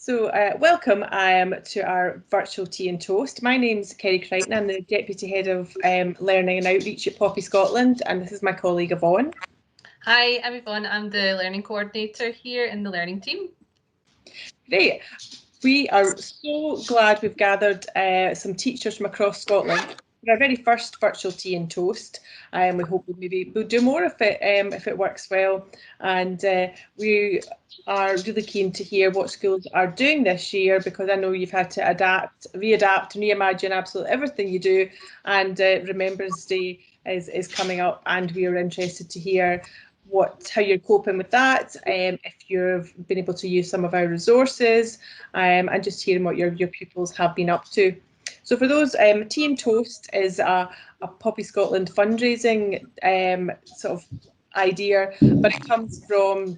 Welcome to our virtual tea and toast. My name's Kerry Crichton. I'm the Deputy Head of Learning and Outreach at Poppy Scotland, and this is my colleague Yvonne. Hi, I'm Yvonne. I'm the Learning Coordinator here in the Learning Team. Great. We are so glad we've gathered some teachers from across Scotland for our very first virtual tea and toast. We hope we'll do more if it works well, and we are really keen to hear what schools are doing this year, because I know you've had to adapt, readapt and reimagine absolutely everything you do, and Remembrance Day is coming up, and we are interested to hear how you're coping with that, if you've been able to use some of our resources, and just hearing what your pupils have been up to. So for those, Tea and Toast is a Poppy Scotland fundraising sort of idea, but it comes from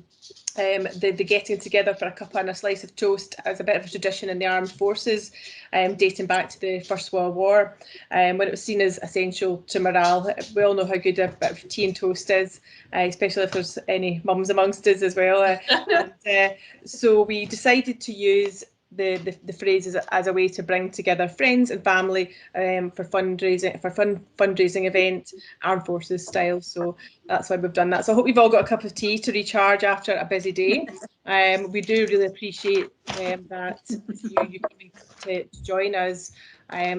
the getting together for a cuppa and a slice of toast as a bit of a tradition in the armed forces, dating back to the First World War, when it was seen as essential to morale. We all know how good a bit of tea and toast is, especially if there's any mums amongst us as well. So we decided to use the phrases as a way to bring together friends and family for fun fundraising event, armed forces style. So that's why we've done that. So I hope you've all got a cup of tea to recharge after a busy day. We do really appreciate that you coming to join us.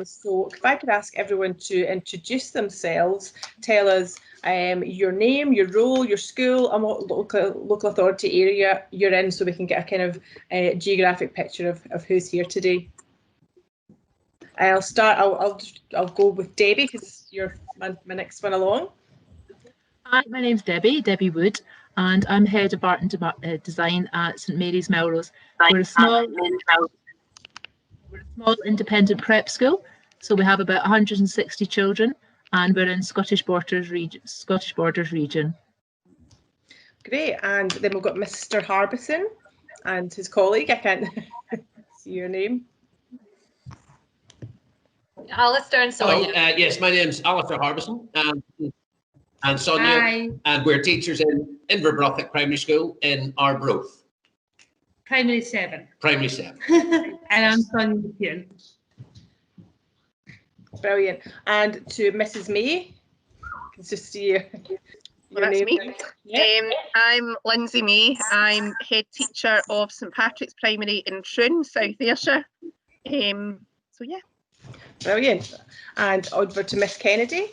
So if I could ask everyone to introduce themselves, tell us your name, your role, your school, and what local authority area you're in, so we can get a kind of geographic picture of who's here today. I'll start. I'll go with Debbie, because you're my next one along. Hi, my name's Debbie Wood, and I'm Head of Art and Design at St Mary's Melrose. We're a small independent prep school, so we have about 160 children, and we're in Scottish Borders region. Great, and then we've got Mr. Harbison and his colleague. I can't see your name. Alistair and Sonia. Hello, yes, my name's Alistair Harbison and Sonia. Hi. And we're teachers in Inverbrothick Primary School in Arbroath. Primary 7. Primary 7. And I'm Sonia here. Brilliant. And to Mrs. May, can just see your Well, that's name. me. Yeah. I'm Lindsay May. I'm head teacher of St Patrick's Primary in Troon, South Ayrshire. So yeah. Brilliant. And over to Miss Kennedy.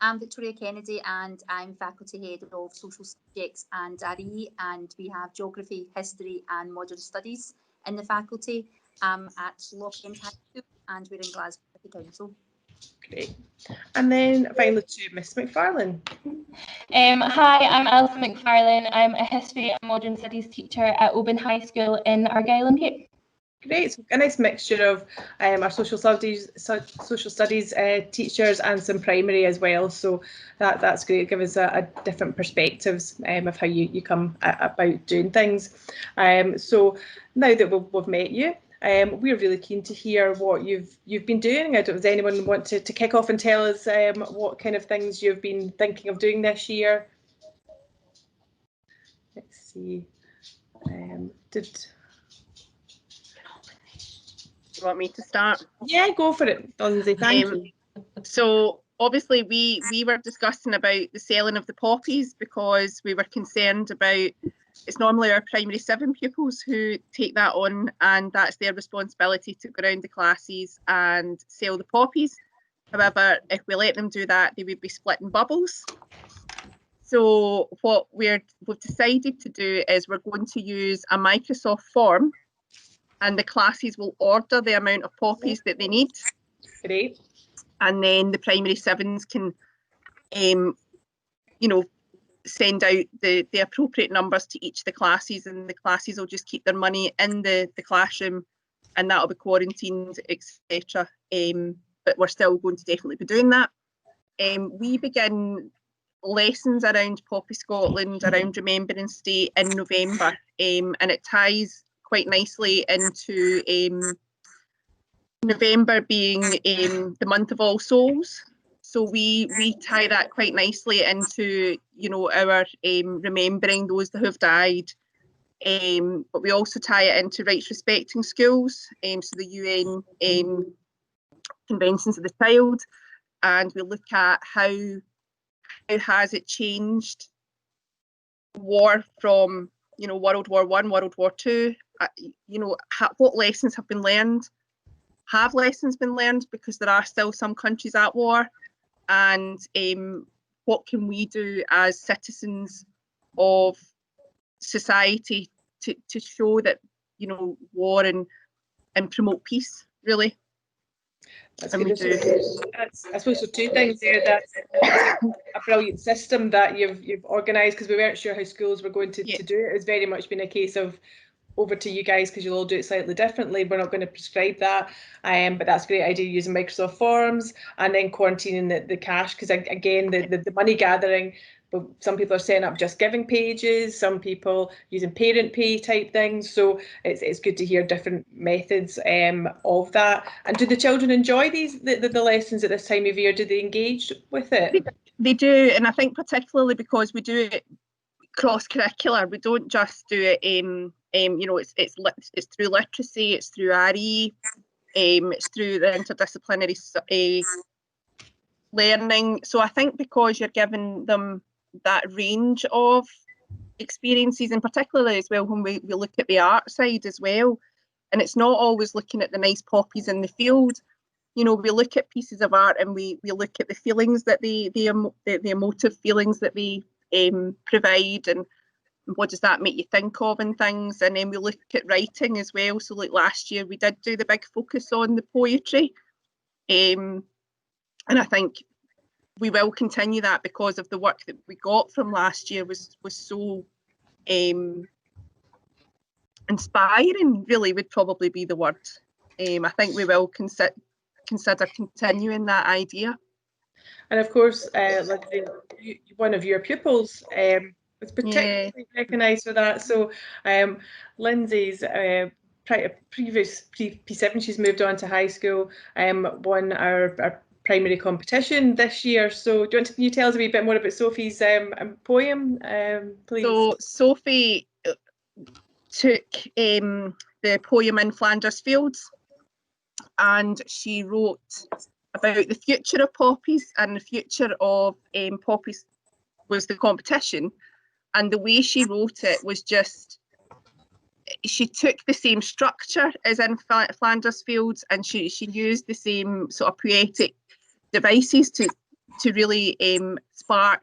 I'm Victoria Kennedy, and I'm faculty head of social subjects and RE, and we have geography, history and modern studies in the faculty at Lochend High School, and we're in Glasgow City Council. Great. And then finally to Miss Mcfarlane. Hi, I'm Alison Mcfarlane. I'm a history and modern studies teacher at Oban High School in Argyll and Bute. Great, so a nice mixture of our social studies teachers and some primary as well. So that's great. Give us a different perspectives of how you come about doing things. So now that we've met you, we're really keen to hear what you've been doing. Does anyone want to kick off and tell us what kind of things you've been thinking of doing this year? Let's see. You want me to start? Yeah, go for it, Lindsay. Thank you. So obviously we were discussing about the selling of the poppies, because we were concerned about, it's normally our primary 7 pupils who take that on, and that's their responsibility to go around the classes and sell the poppies. However, if we let them do that, they would be splitting bubbles. So what we've decided to do is we're going to use a Microsoft form, and the classes will order the amount of poppies that they need. Great. And then the primary 7s can, send out the appropriate numbers to each of the classes, and the classes will just keep their money in the classroom, and that'll be quarantined, etc. But we're still going to definitely be doing that. We begin lessons around Poppy Scotland, around Remembrance Day in November, and it ties quite nicely into November being the month of All Souls. So we tie that quite nicely into, our remembering those that have died, but we also tie it into rights respecting schools, so the UN Conventions of the Child, and we look at how has it changed war from, you know, World War I, World War II, you know, what lessons have been learned? Have lessons been learned, because there are still some countries at war, and what can we do as citizens of society to show that, you know, war and promote peace, really. That's And good. we do. I suppose so. Two things there. That's a brilliant system that you've organised, because we weren't sure how schools were going to do it. It's very much been a case of over to you guys, because you'll all do it slightly differently. We're not going to prescribe that, but that's a great idea, using Microsoft Forms, and then quarantining the cash, because again the money gathering. But some people are setting up just giving pages, some people using parent pay type things. So it's good to hear different methods of that. And do the children enjoy the lessons at this time of year? Do they engage with it? They do, and I think particularly because we do it cross-curricular. We don't just do it, you know, it's through literacy, it's through RE, it's through the interdisciplinary learning. So I think because you're giving them that range of experiences, and particularly as well when we look at the art side as well, and it's not always looking at the nice poppies in the field. You know, we look at pieces of art and we look at the feelings that the emotive feelings that they provide, and what does that make you think of and things. And then we look at writing as well. So like last year we did do the big focus on the poetry, and I think we will continue that, because of the work that we got from last year was so inspiring, really would probably be the word. I think we will consider continuing that idea. And of course, Lindsay, one of your pupils was particularly recognised for that. So Lindsay's previous P7, she's moved on to high school, won our primary competition this year. So can you tell us a wee bit more about Sophie's poem, please? So Sophie took the poem In Flanders Fields, and she wrote about the future of poppies, and the future of poppies was the competition. And the way she wrote it was just, she took the same structure as In Flanders Fields, and she used the same sort of poetic devices to really spark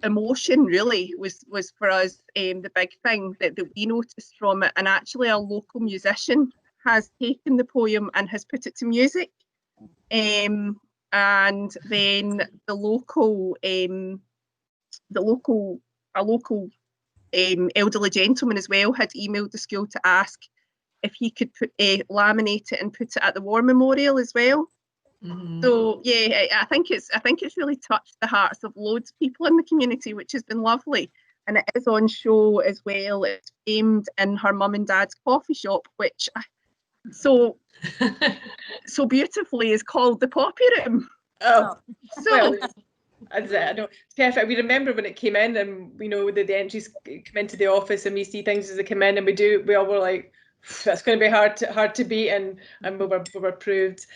emotion. Really was for us the big thing that we noticed from it. And actually a local musician has taken the poem and has put it to music, and then a local elderly gentleman as well had emailed the school to ask if he could laminate it and put it at the war memorial as well. Mm-hmm. So yeah, I think it's really touched the hearts of loads of people in the community, which has been lovely. And it is on show as well. It's aimed in her mum and dad's coffee shop, which so beautifully is called the Poppy Room. Oh, so well, I know it's perfect. We remember when it came in, and we know that the entries come into the office, and we see things as they come in, and we all were like, that's going to be hard to beat, and we were proved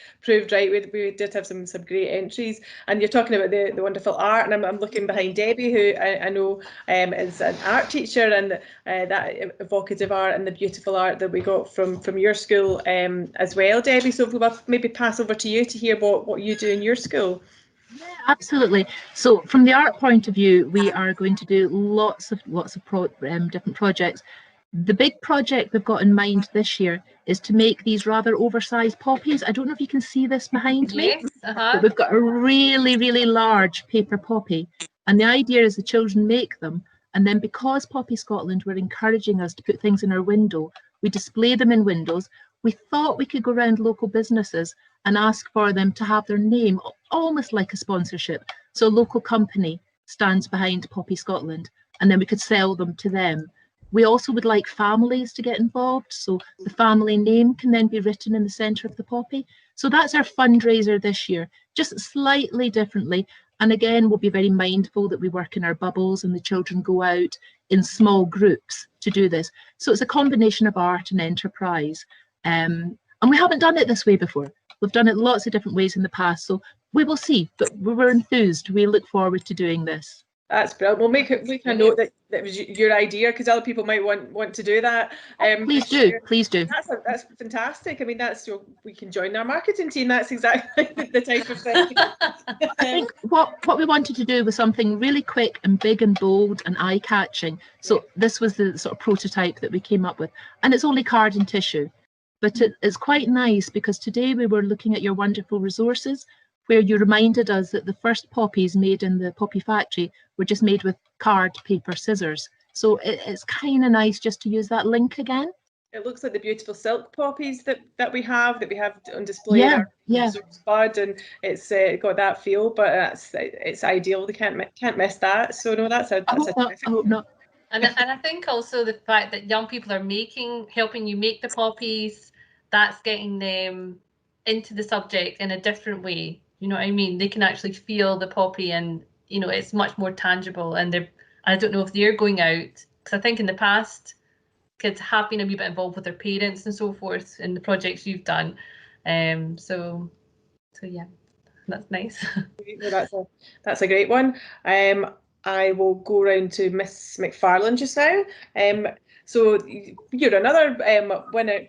right. We did have some great entries. And you're talking about the wonderful art, and I'm looking behind Debbie, who I know is an art teacher, and that evocative art and the beautiful art that we got from your school as well, Debbie. So we'll maybe pass over to you to hear what you do in your school. Yeah, absolutely. So from the art point of view, we are going to do lots of different projects. The big project we've got in mind this year is to make these rather oversized poppies. I don't know if you can see this behind me. Yes, but we've got a really, really large paper poppy. And the idea is the children make them. And then because Poppy Scotland were encouraging us to put things in our window, we display them in windows. We thought we could go around local businesses and ask for them to have their name, almost like a sponsorship. So a local company stands behind Poppy Scotland, and then we could sell them to them. We also would like families to get involved, so the family name can then be written in the centre of the poppy. So that's our fundraiser this year, just slightly differently. And again, we'll be very mindful that we work in our bubbles and the children go out in small groups to do this. So it's a combination of art and enterprise. And we haven't done it this way before. We've done it lots of different ways in the past. So we will see, but we're enthused. We look forward to doing this. That's brilliant. We'll make a note that was your idea, because other people might want to do that. Please do, please do. That's fantastic. I mean, we can join our marketing team. That's exactly the type of thing. I think what we wanted to do was something really quick and big and bold and eye-catching. So this was the sort of prototype that we came up with, and it's only card and tissue, but it's quite nice because today we were looking at your wonderful resources, where you reminded us that the first poppies made in the poppy factory were just made with card, paper, scissors. So it's kind of nice just to use that link again. It looks like the beautiful silk poppies that we have on display. Yeah, Resource bud, and it's got that feel, but it's ideal. They can't miss that. So no, that's a terrific. I hope not. And I think also the fact that young people are helping you make the poppies, that's getting them into the subject in a different way. You know what I mean? They can actually feel the poppy, and it's much more tangible. And I don't know if they're going out, because I think in the past kids have been a wee bit involved with their parents and so forth in the projects you've done. So yeah, that's nice. That's a great one. I will go round to Miss Mcfarlane just now. So you're another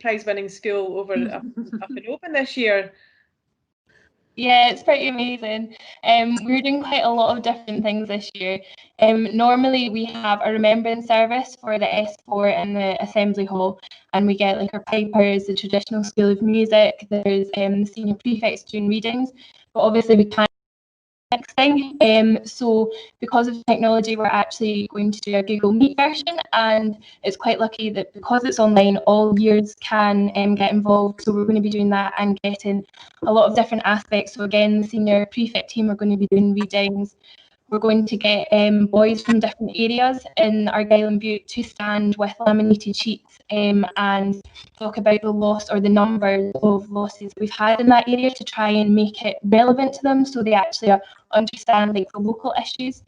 prize-winning school up and open this year. Yeah, it's pretty amazing. We're doing quite a lot of different things this year. Normally we have a remembrance service for the S4 in the Assembly Hall, and we get like our pipers, the traditional school of music, there's the senior prefects doing readings, but obviously we can't next thing. So because of technology, we're actually going to do a Google Meet version, and it's quite lucky that because it's online, all years can get involved. So we're going to be doing that and getting a lot of different aspects. So again, the senior prefect team are going to be doing readings. We're going to get boys from different areas in Argyll and Bute to stand with laminated sheets and talk about the loss or the numbers of losses we've had in that area to try and make it relevant to them, so they actually understand like the local issues.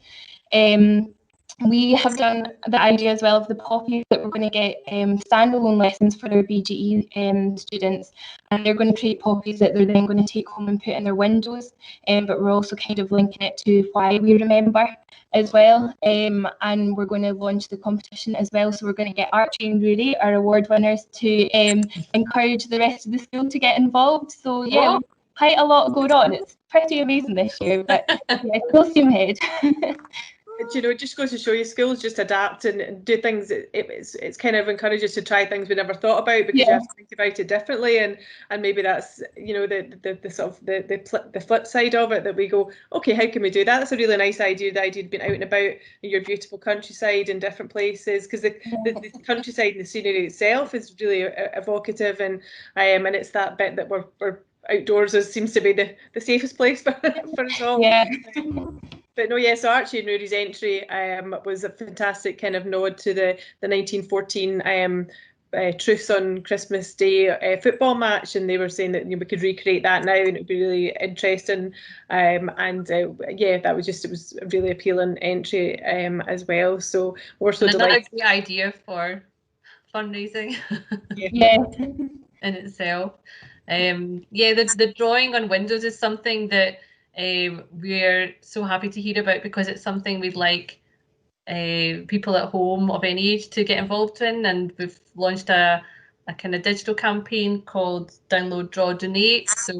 We have done the idea as well of the poppies that we're going to get standalone lessons for their BGE students, and they're going to create poppies that they're then going to take home and put in their windows, but we're also kind of linking it to why we remember as well, and we're going to launch the competition as well. So we're going to get Archie and Rory, our award winners, to encourage the rest of the school to get involved. So yeah, quite a lot going on. It's pretty amazing this year, but yeah, full steam ahead. It just goes to show you schools just adapt and do things. It's kind of encourages to try things we never thought about, because you have to think about it differently, and maybe that's the sort of the flip side of it, that we go, okay, how can we do that? That's a really nice idea. The idea of being out and about in your beautiful countryside in different places, because the countryside and the scenery itself is really evocative, and it's that bit that we're outdoors seems to be the safest place for us all. Yeah. But no, yes, Archie and Rory's entry was a fantastic kind of nod to the 1914 Truths on Christmas Day football match, and they were saying that we could recreate that now, and it would be really interesting. Yeah, that was it was a really appealing entry as well. So we're so delighted. Another great idea for fundraising. Yeah. In itself. The drawing on windows is something that we're so happy to hear about, because it's something we'd like people at home of any age to get involved in, and we've launched a kind of digital campaign called Download, Draw, Donate. So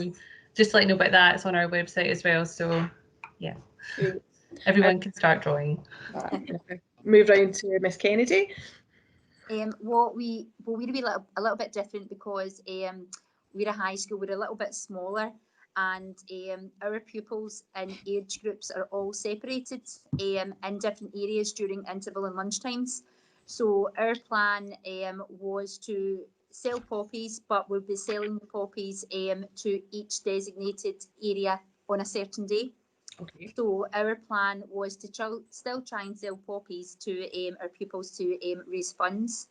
just to let you know about that, it's on our website as well. So yeah, everyone can start drawing. Move round to Miss Kennedy. We're a little bit different, because we're a high school, we're a little bit smaller, and our pupils and age groups are all separated in different areas during interval and lunch times. So our plan was to sell poppies, but we'll be selling the poppies to each designated area on a certain day. Okay. So our plan was to still try and sell poppies to our pupils to raise funds.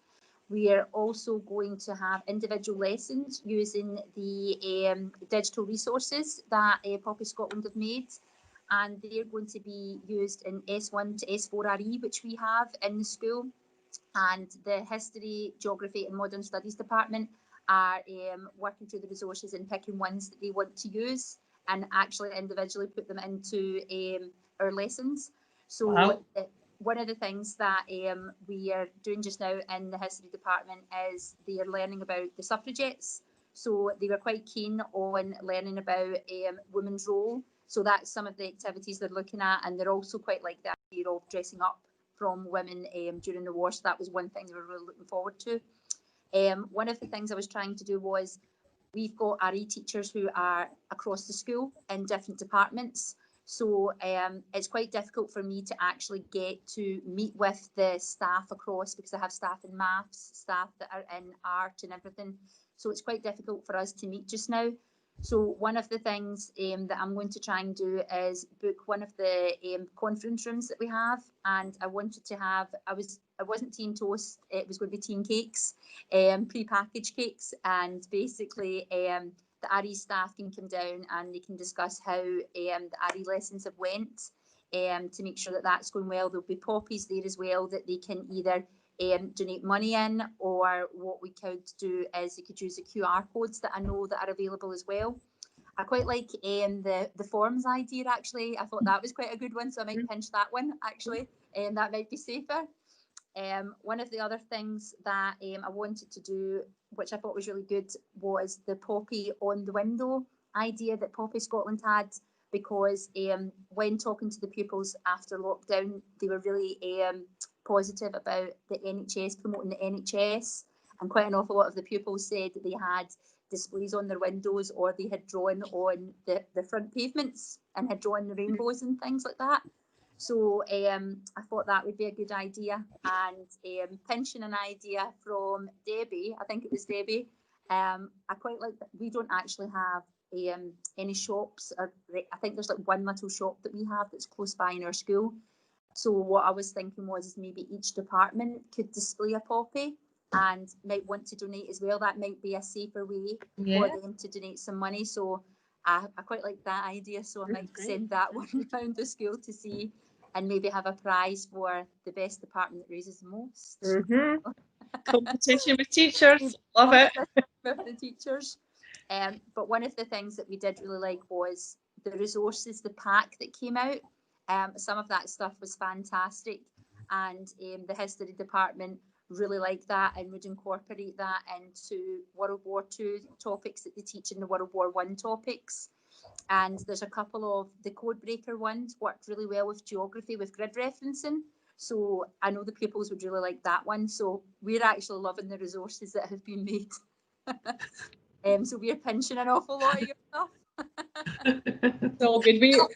We are also going to have individual lessons using the digital resources that Poppyscotland have made. and they're going to be used in S1 to S4 RE, which we have in the school. And the History, Geography and Modern Studies department are working through the resources and picking ones that they want to use and actually individually put them into our lessons. So Wow. One of the things that we are doing just now in the history department is they are learning about the suffragettes. So they were quite keen on learning about women's role. So that's some of the activities they're looking at, and they're also quite like the idea of dressing up from women during the war. So that was one thing they were really looking forward to. One of the things I was trying to do was, we've got RE teachers who are across the school in different departments. So it's quite difficult for me to actually get to meet with the staff across, because I have staff in maths, staff that are in art and everything. So it's quite difficult for us to meet just now. So one of the things that I'm going to try and do is book one of the conference rooms that we have, and I wanted to have, it wasn't tea and toast, it was going to be tea and cakes, pre-packaged cakes, and basically the RE staff can come down and they can discuss how the RE lessons have went, to make sure that that's going well. There'll be poppies there as well that they can either donate money in, or what we could do is they could use the QR codes that I know that are available as well. I quite like the forms idea actually. I thought that was quite a good one, so I might pinch that one actually, and that might be safer. One of the other things that I wanted to do, which I thought was really good, was the poppy on the window idea that Poppyscotland had, because when talking to the pupils after lockdown, they were really positive about the NHS, promoting the NHS, and quite an awful lot of the pupils said that they had displays on their windows, or they had drawn on the front pavements and had drawn the rainbows and things like that. So I thought that would be a good idea. And pinching an idea from Debbie, I think it was Debbie, I quite like that we don't actually have any shops, or I think there's like one little shop that we have that's close by in our school. So what I was thinking was is maybe each department could display a poppy and might want to donate as well. That might be a safer way for them to donate some money. So I quite like that idea. So I might send that one around the school to see, and maybe have a prize for the best department that raises the most. Competition with teachers, love it. With the teachers. But one of the things that we did really like was the resources, the pack that came out. Some of that stuff was fantastic, and the history department really liked that and would incorporate that into World War II topics that they teach in the World War I topics. And there's a couple of the code breaker ones worked really well with geography, with grid referencing. So I know the pupils would really like that one. So we're actually loving the resources that have been made. So we're pinching an awful lot of your stuff. It's all good. We do.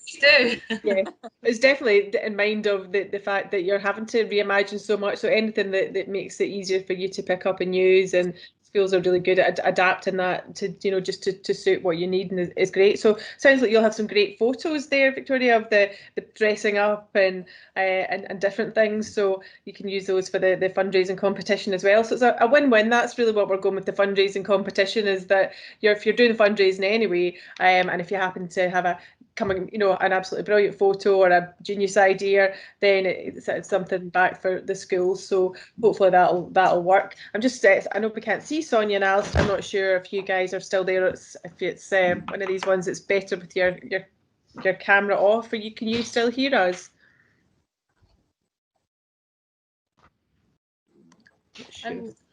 Yeah, it's definitely in mind of the fact that you're having to reimagine so much. So anything that makes it easier for you to pick up and use, and schools are really good at adapting that to, you know, just to suit what you need, and is great. So sounds like you'll have some great photos there, Victoria, of the dressing up and different things. So you can use those for the fundraising competition as well. So it's a win-win. That's really what we're going with the fundraising competition, is that if you're doing fundraising anyway, and if you happen to have an absolutely brilliant photo or a genius idea, then it's something back for the schools. So hopefully that'll work. I know we can't see Sonia and Alison. I'm not sure if you guys are still there. If it's one of these ones, it's better with your camera off. Or can you still hear us?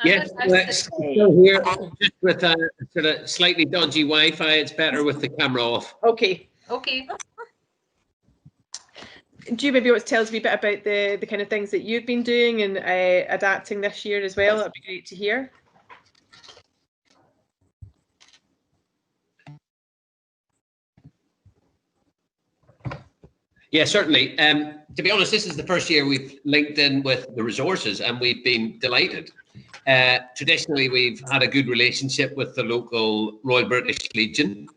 Yes, still here. Just with a sort of slightly dodgy Wi-Fi, it's better with the camera off. Okay. Okay. Do you maybe want to tell us a wee bit about the kind of things that you've been doing and adapting this year as well? That'd be great to hear. Yeah, certainly. To be honest, this is the first year we've linked in with the resources, and we've been delighted. Traditionally, we've had a good relationship with the local Royal British Legion,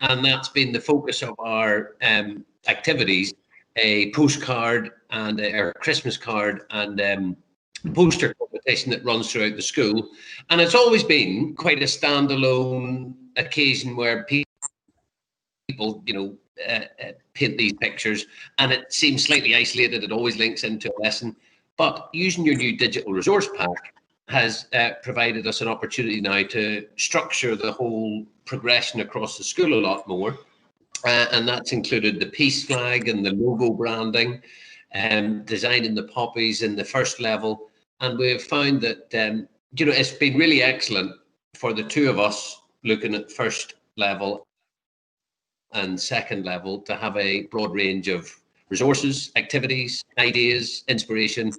and that's been the focus of our activities, a postcard and a Christmas card and poster competition that runs throughout the school. And it's always been quite a standalone occasion where people people, paint these pictures, and it seems slightly isolated. It always links into a lesson. But using your new digital resource pack has provided us an opportunity now to structure the whole progression across the school a lot more. And that's included the peace flag and the logo branding, designing the poppies in the first level. And we've found that, it's been really excellent for the two of us looking at first level and second level to have a broad range of resources, activities, ideas, inspiration,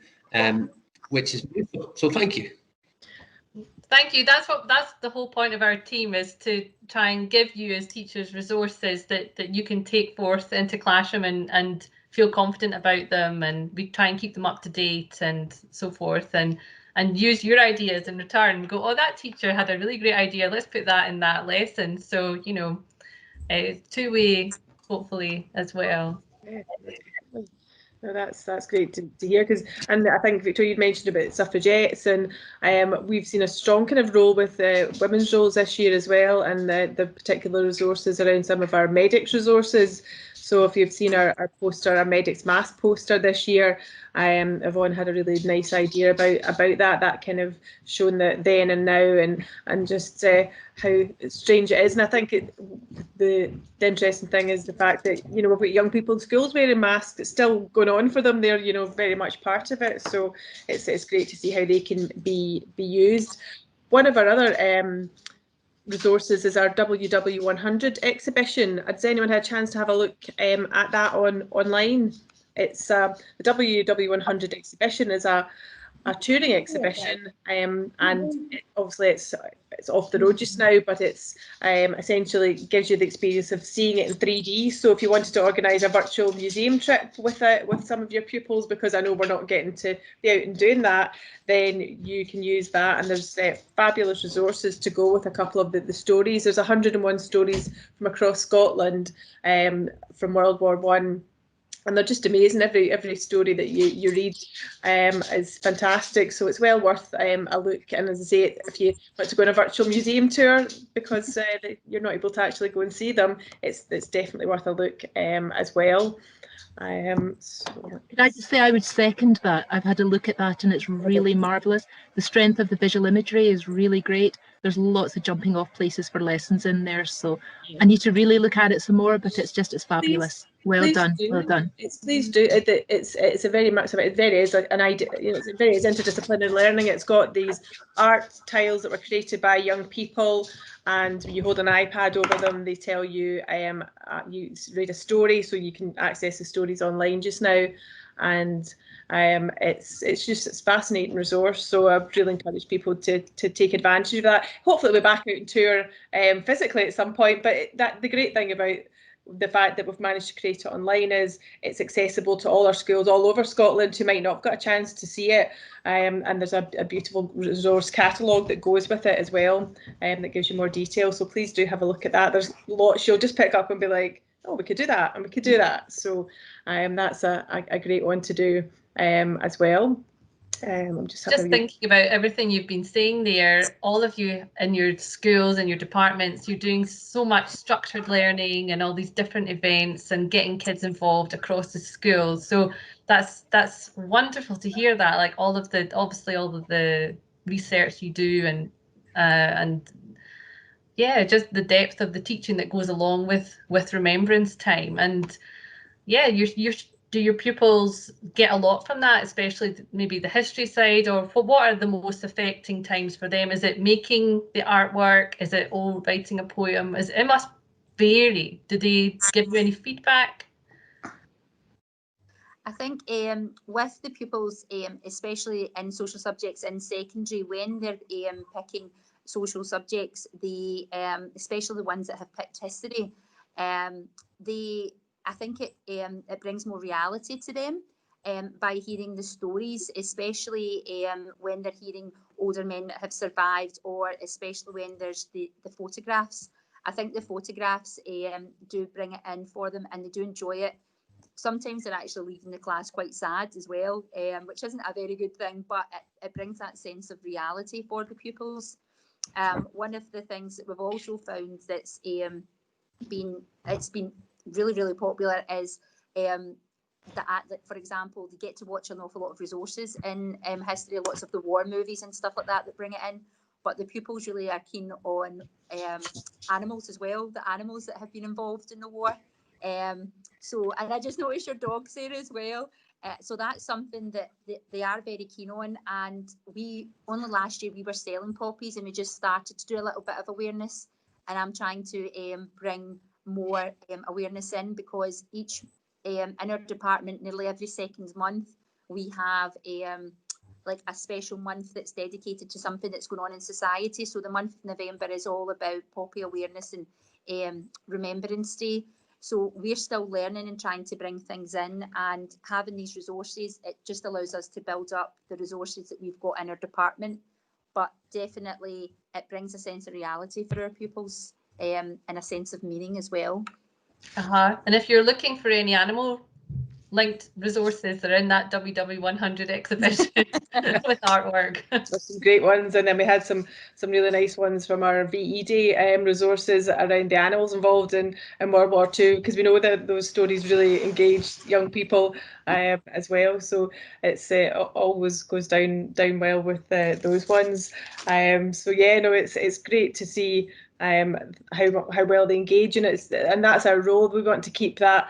which is beautiful. So thank you. Thank you. That's the whole point of our team, is to try and give you as teachers resources that you can take forth into classroom and feel confident about them, and we try and keep them up to date and so forth, and use your ideas in return. Go, oh, that teacher had a really great idea, let's put that in that lesson. So two-way, hopefully, as well. Yeah. No, that's great to hear, and I think Victoria, you'd mentioned about suffragettes, and we've seen a strong kind of role with women's roles this year as well, and the particular resources around some of our medics resources. So if you've seen our poster, our medics mask poster this year, Yvonne had a really nice idea about that kind of showing that then and now, and just how strange it is. And I think the interesting thing is the fact that we've got young people in schools wearing masks. It's still going on for them. They're very much part of it. So it's great to see how they can be used. One of our other resources is our Ww100 Exhibition. Has anyone had a chance to have a look at that online? It's the Ww100 Exhibition is a touring exhibition, and obviously it's off the road just now, but it's essentially gives you the experience of seeing it in 3D. So if you wanted to organise a virtual museum trip with some of your pupils, because I know we're not getting to be out and doing that, then you can use that, and there's fabulous resources to go with a couple of the stories. There's 101 stories from across Scotland from World War I. And they're just amazing. Every story that you read is fantastic. So it's well worth a look. And as I say, if you want to go on a virtual museum tour because you're not able to actually go and see them, it's definitely worth a look as well. Can I just say I would second that. I've had a look at that and it's really marvellous. The strength of the visual imagery is really great. There's lots of jumping off places for lessons in there. So I need to really look at it some more, but it's fabulous. Well done. Please do. It's a very much, it very is an idea. It very is interdisciplinary learning. It's got these art tiles that were created by young people, and you hold an iPad over them. They tell you you read a story, so you can access the stories online just now, and it's a fascinating resource. So I really encourage people to take advantage of that. Hopefully we'll be back out and tour physically at some point. But the great thing about the fact that we've managed to create it online is it's accessible to all our schools all over Scotland who might not have got a chance to see it, and there's a beautiful resource catalogue that goes with it as well, that gives you more detail. So please do have a look at that. There's lots you'll just pick up and be like, oh, we could do that and we could do that. So that's a great one to do as well. I'm just thinking about everything you've been saying there. All of you in your schools and your departments, you're doing so much structured learning and all these different events and getting kids involved across the schools. So that's wonderful to hear that. Like all of the research you do and yeah, just the depth of the teaching that goes along with Remembrance Time. And yeah, do your pupils get a lot from that, especially maybe the history side, or what are the most affecting times for them? Is it making the artwork? Is it writing a poem? It must vary. Do they give you any feedback? I think with the pupils, especially in social subjects in secondary, when they're picking social subjects, especially the ones that have picked history, I think it brings more reality to them by hearing the stories, especially when they're hearing older men that have survived, or especially when there's the photographs. I think the photographs do bring it in for them, and they do enjoy it. Sometimes they're actually leaving the class quite sad as well, which isn't a very good thing, but it brings that sense of reality for the pupils. One of the things that we've also found that's been really popular is for example, they get to watch an awful lot of resources in history, lots of the war movies and stuff like that bring it in. But the pupils really are keen on animals as well, the animals that have been involved in the war. And I just noticed your dog's there as well. So that's something that they are very keen on. And only last year we were selling poppies, and we just started to do a little bit of awareness. And I'm trying to bring more awareness in, because in our department, nearly every second month, we have like a special month that's dedicated to something that's going on in society. So the month of November is all about poppy awareness and Remembrance Day. So we're still learning and trying to bring things in, and having these resources, it just allows us to build up the resources that we've got in our department. But definitely it brings a sense of reality for our pupils and a sense of meaning as well. And if you're looking for any animal linked resources, they're in that Ww100 exhibition with artwork. There's some great ones, and then we had some really nice ones from our VE Day resources around the animals involved in World War II, because we know that those stories really engaged young people as well. So it's always goes down well with those ones. So yeah, no, it's great to see how well they engage, and that's our role. We want to keep that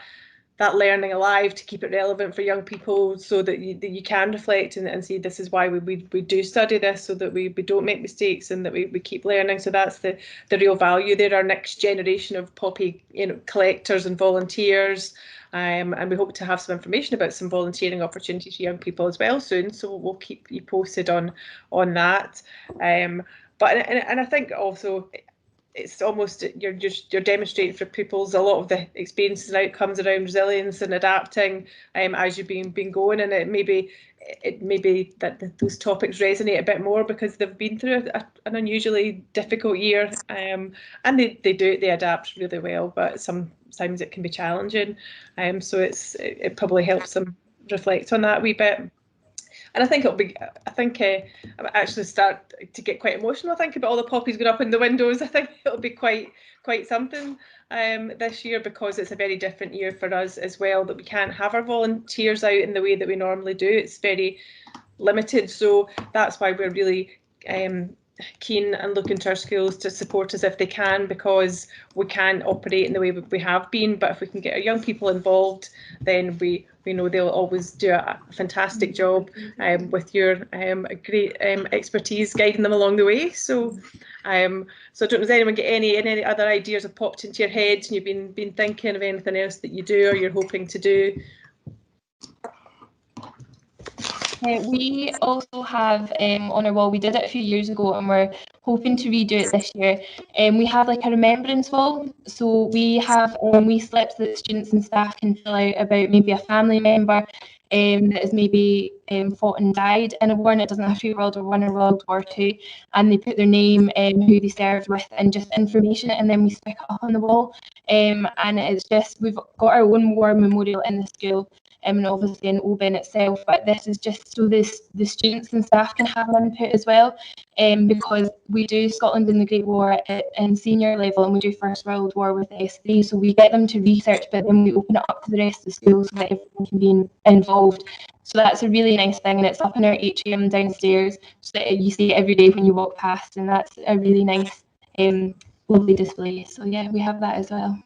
learning alive, to keep it relevant for young people, so that you can reflect and see this is why we do study this, so that we don't make mistakes and that we keep learning. So that's the real value there. Our next generation of poppy collectors and volunteers, and we hope to have some information about some volunteering opportunities for young people as well soon. So we'll keep you posted on that. But I think also, it's almost you're demonstrating for pupils a lot of the experiences and outcomes around resilience and adapting as you've been going, and it may be that those topics resonate a bit more because they've been through an unusually difficult year, and they adapt really well, but sometimes it can be challenging, so it probably helps them reflect on that a wee bit. And I think I actually start to get quite emotional. I think about all the poppies going up in the windows. I think it'll be quite something this year, because it's a very different year for us as well, that we can't have our volunteers out in the way that we normally do. It's very limited. So that's why we're really keen and looking to our schools to support us if they can, because we can't operate in the way we have been. But if we can get our young people involved, then we know they'll always do a fantastic job with your great expertise guiding them along the way. So so I don't know, does anyone get any other ideas have popped into your head and you've been thinking of anything else that you do or you're hoping to do? We also have on our wall, we did it a few years ago and we're hoping to redo it this year. We have like a remembrance wall. So we have wee slips that students and staff can fill out about maybe a family member that has maybe fought and died in a war, and it doesn't have to be World War I or World War II, and they put their name, who they served with, and just information, and then we stick it up on the wall. And it's just, we've got our own war memorial in the school, and obviously in Oban itself, but this is just so the students and staff can have an input as well, because we do Scotland in the Great War in senior level, and we do First World War with S3, so we get them to research, but then we open it up to the rest of the schools so that everyone can be involved. So that's a really nice thing, and it's up in our atrium downstairs, so that you see it every day when you walk past, and that's a really nice, lovely display. So yeah, we have that as well.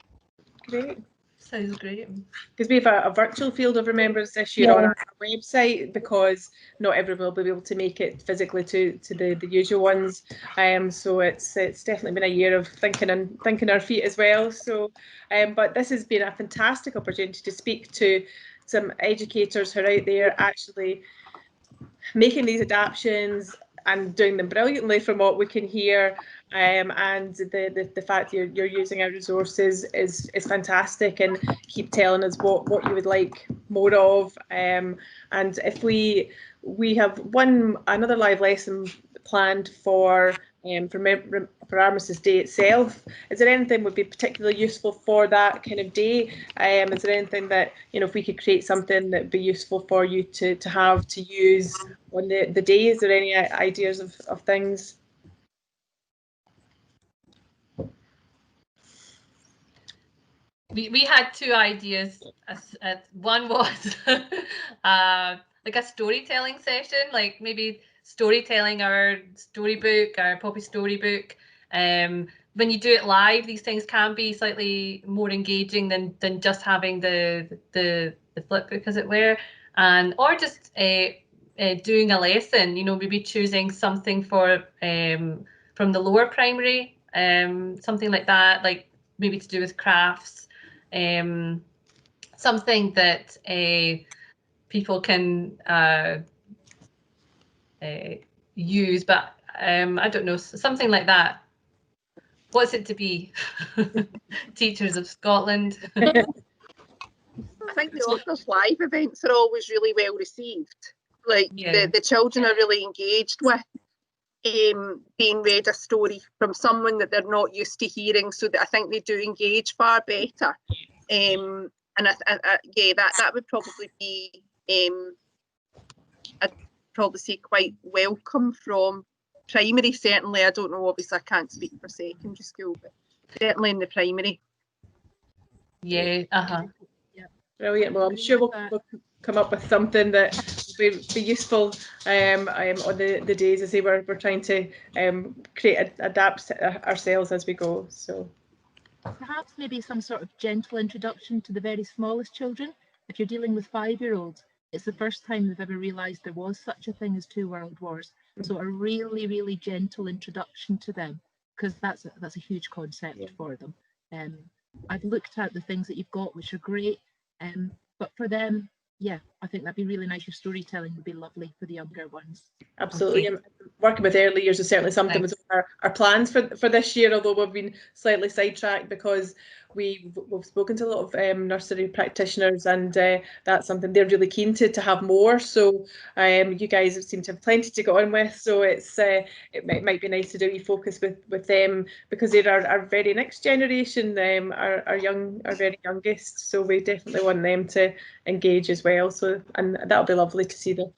Great. Sounds great. Because we have a virtual field of remembrance this year on our website, because not everyone will be able to make it physically to the usual ones. So it's definitely been a year of thinking our feet as well. So, but this has been a fantastic opportunity to speak to some educators who are out there actually making these adaptations and doing them brilliantly from what we can hear, and the fact that you're using our resources is fantastic, and keep telling us what you would like more of, and if we have another live lesson planned for Armistice Day itself. Is there anything would be particularly useful for that kind of day? Is there anything that, if we could create something that would be useful for you to have to use on the day? Is there any ideas of things? we had two ideas. One was like a storytelling session, like maybe storytelling our storybook, our Poppy storybook. When you do it live, these things can be slightly more engaging than just having the flip book, as it were, and or just doing a lesson. You know, maybe choosing something for from the lower primary, something like that, like maybe to do with crafts, something that people can use, but I don't know, something like that. What's it to be? Teachers of Scotland. I think the authors' live events are always really well received. Like Yeah. the children are really engaged with being read a story from someone that they're not used to hearing, so that I think they do engage far better. And yeah, that would probably be I'd probably say quite welcome from primary. Certainly, I don't know, obviously I can't speak for secondary school, but certainly in the primary. Yeah. Brilliant. Well, I'm sure we'll come up with something that will be useful on the days as we're trying to adapt ourselves as we go. So perhaps maybe some sort of gentle introduction to the very smallest children. If you're dealing with 5-year-olds, it's the first time they've ever realised there was such a thing as 2 world wars. So a really, really gentle introduction to them, because that's a huge concept for them. I've looked at the things that you've got, which are great, but for them, yeah, I think that'd be really nice. Your storytelling would be lovely for the younger ones. Absolutely. Okay. Working with early years is certainly something was our plans for this year, although we've been slightly sidetracked because we've spoken to a lot of nursery practitioners, and that's something they're really keen to have more. So you guys seem to have plenty to go on with, so it's it might be nice to do a focus with them, because they're our very next generation, our very youngest. So we definitely want them to engage as well. So, and that'll be lovely to see them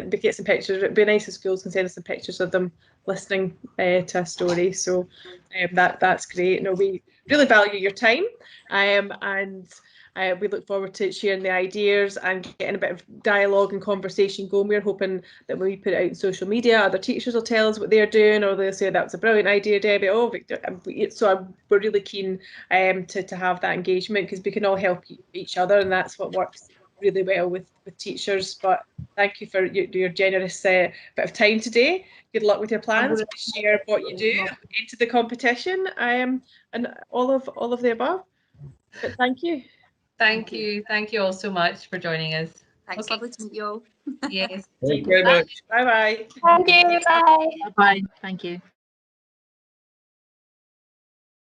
get some pictures. It'd be nice if schools can send us some pictures of them listening to a story. So that's great. No, we really value your time, and we look forward to sharing the ideas and getting a bit of dialogue and conversation going. We're hoping that when we put it out on social media, other teachers will tell us what they're doing, or they'll say that was a brilliant idea, Debbie. Oh, Victor. So we're really keen to have that engagement, because we can all help each other, and that's what works really well with teachers. But thank you for your generous bit of time today. Good luck with your plans. Share what you do into the competition, and all of the above. But thank you. Thank you all so much for joining us. Thanks, lovely to meet you all. Yes. Thank you very much. Bye bye. Thank you. Bye. Bye. Thank you.